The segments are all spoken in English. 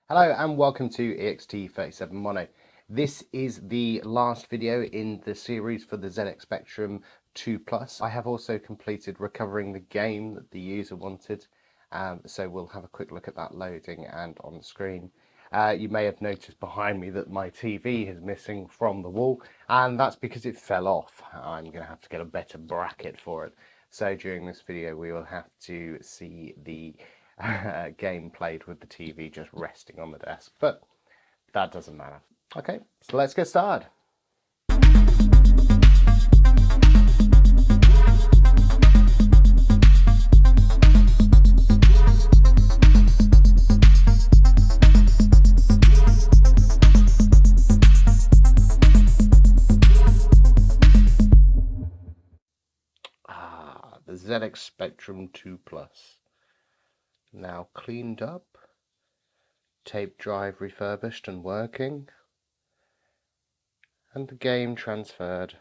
Hello and welcome to EXT37 Mono. This is the last video in the series for the ZX Spectrum 2 Plus. I have also completed recovering the game that the user wanted, so we'll have a quick look at that loading and on the screen. You may have noticed behind me that my TV is missing from the wall, and that's because it fell off. I'm going to have to get a better bracket for it. So during this video we will have to see the game played with the TV just resting on the desk, but that doesn't matter. Okay, so let's get started. The ZX Spectrum 2 Plus. Now cleaned up, tape drive refurbished and working, and the game transferred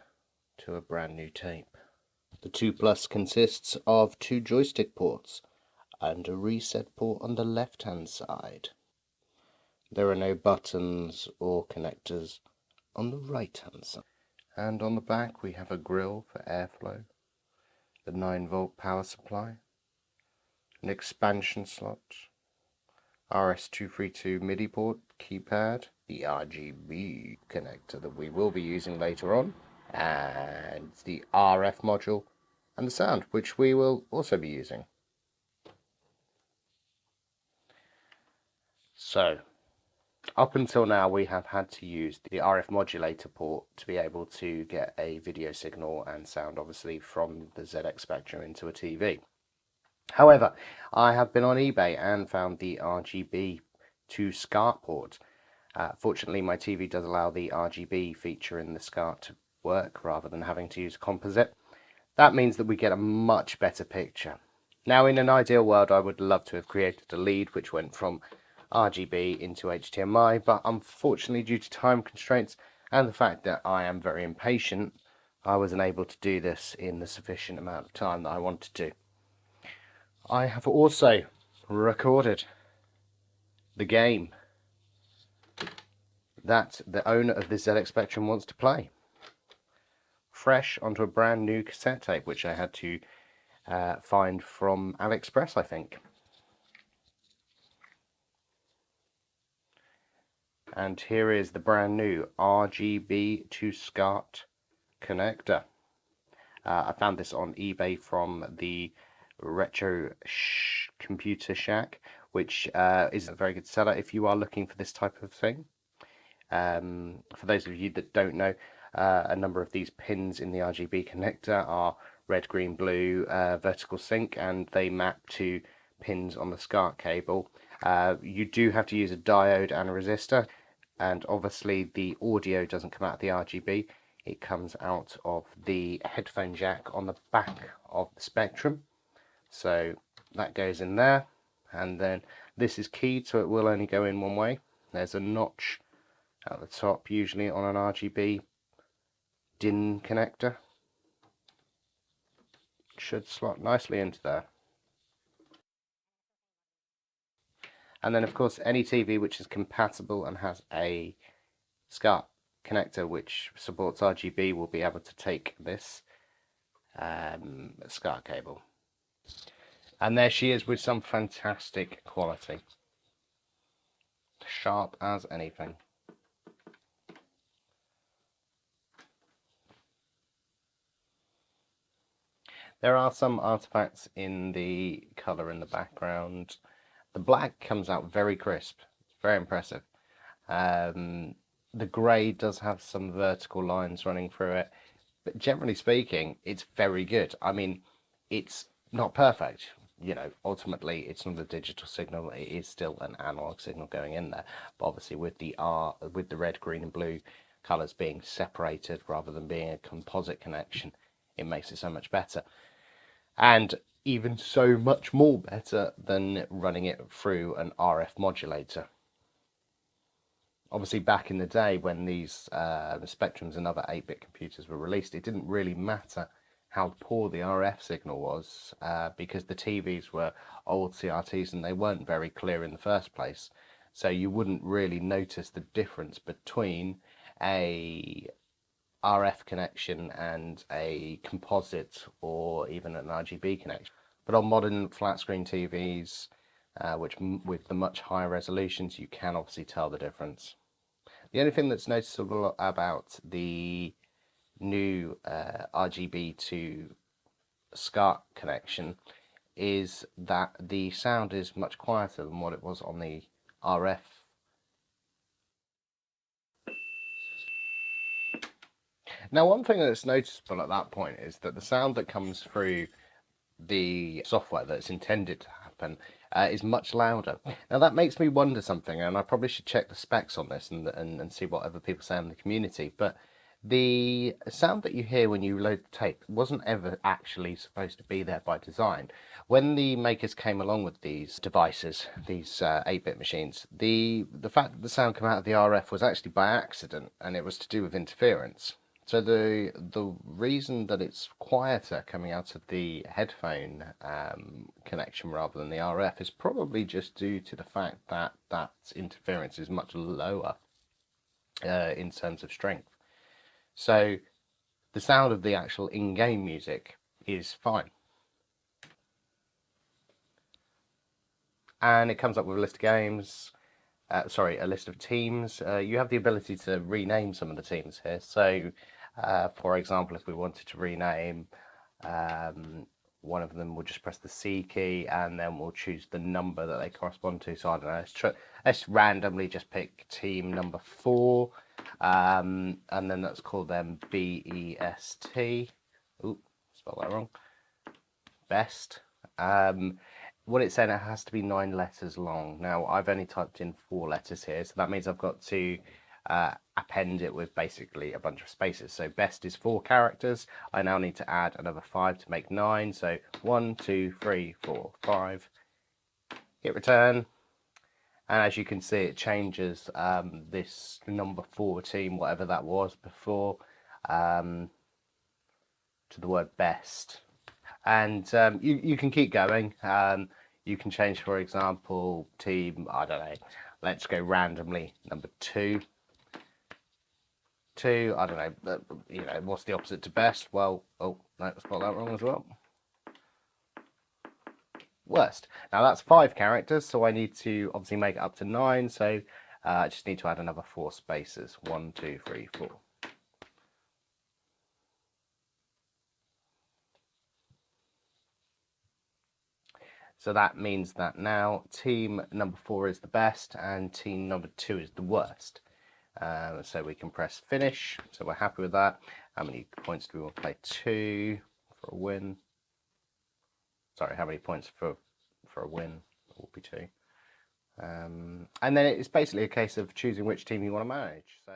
to a brand new tape. The 2 Plus consists of 2 joystick ports and a reset port on the left hand side. There are no buttons or connectors on the right hand side. And on the back we have a grill for airflow, the 9-volt power supply, an expansion slot, RS-232 MIDI port, keypad, the RGB connector that we will be using later on, and the RF module, and the sound, which we will also be using. So, up until now we have had to use the RF modulator port to be able to get a video signal and sound, obviously, from the ZX Spectrum into a TV. However, I have been on eBay and found the RGB to Scart port. Fortunately, my TV does allow the RGB feature in the Scart to work rather than having to use composite. That means that we get a much better picture. Now, in an ideal world, I would love to have created a lead which went from RGB into HDMI, but unfortunately, due to time constraints and the fact that I am very impatient, I was unable to do this in the sufficient amount of time that I wanted to. I have also recorded the game that the owner of the ZX Spectrum wants to play, fresh onto a brand new cassette tape, which I had to find from AliExpress, I think. And here is the brand new RGB to Scart connector. I found this on eBay from the Retro Computer Shack, which is a very good seller if you are looking for this type of thing. For those of you that don't know, a number of these pins in the RGB connector are red, green, blue vertical sync, and they map to pins on the Scart cable. You do have to use a diode and a resistor, and obviously the audio doesn't come out of the RGB. It comes out of the headphone jack on the back of the Spectrum. So that goes in there, and then this is keyed, so it will only go in one way. There's a notch at the top, usually on an RGB DIN connector. It should slot nicely into there. And then, of course, any TV which is compatible and has a Scart connector which supports RGB will be able to take this Scart cable. And there she is with some fantastic quality. Sharp as anything. There are some artifacts in the colour in the background. The black comes out very crisp. It's very impressive. The grey does have some vertical lines running through it, but generally speaking, it's very good. I mean, it's not perfect. You know, ultimately, it's not a digital signal. It is still an analog signal going in there. But obviously, with the red, green, and blue colours being separated rather than being a composite connection, it makes it so much better. And even so much more better than running it through an RF modulator. Obviously, back in the day when these Spectrums and other 8-bit computers were released, it didn't really matter how poor the RF signal was because the TVs were old CRTs and they weren't very clear in the first place. So you wouldn't really notice the difference between a RF connection and a composite or even an RGB connection. But on modern flat screen TVs, which with the much higher resolutions, you can obviously tell the difference. The only thing that's noticeable about the new RGB to Scart connection is that the sound is much quieter than what it was on the RF. Now, one thing that's noticeable at that point is that the sound that comes through the software that's intended to happen is much louder. Now that makes me wonder something, and I probably should check the specs on this and see what other people say in the community, but the sound that you hear when you load the tape wasn't ever actually supposed to be there by design. When the makers came along with these devices, these 8-bit machines, the fact that the sound came out of the RF was actually by accident, and it was to do with interference. So the reason that it's quieter coming out of the headphone connection rather than the RF is probably just due to the fact that that interference is much lower in terms of strength. So the sound of the actual in-game music is fine. And it comes up with a list of games, a list of teams. You have the ability to rename some of the teams here. So, for example, if we wanted to rename one of them, we'll just press the C key and then we'll choose the number that they correspond to. So I don't know, let's randomly just pick team number 4, and then let's call them BEST. Ooh, spelled that wrong. Best. What it's saying, it has to be 9 letters long. Now, I've only typed in 4 letters here, so that means I've got to append it with basically a bunch of spaces. So best is 4 characters. I now need to add another 5 to make 9. So 1, 2, 3, 4, 5. Hit return. And as you can see, it changes this number 4 team, whatever that was before, to the word best. And you can keep going. You can change, for example, team, I don't know, let's go randomly, number 2. 2, I don't know, what's the opposite to best? Well, oh, no, I spelled that wrong as well. Worst. Now that's 5 characters, so I need to obviously make it up to 9, so I just need to add another 4 spaces. 1, 2, 3, 4. So that means that now team number 4 is the best and team number 2 is the worst. So we can press finish. So we're happy with that. How many points do we want to play? 2 for a win. Sorry, how many points for a win? It will be 2. And then it's basically a case of choosing which team you want to manage. So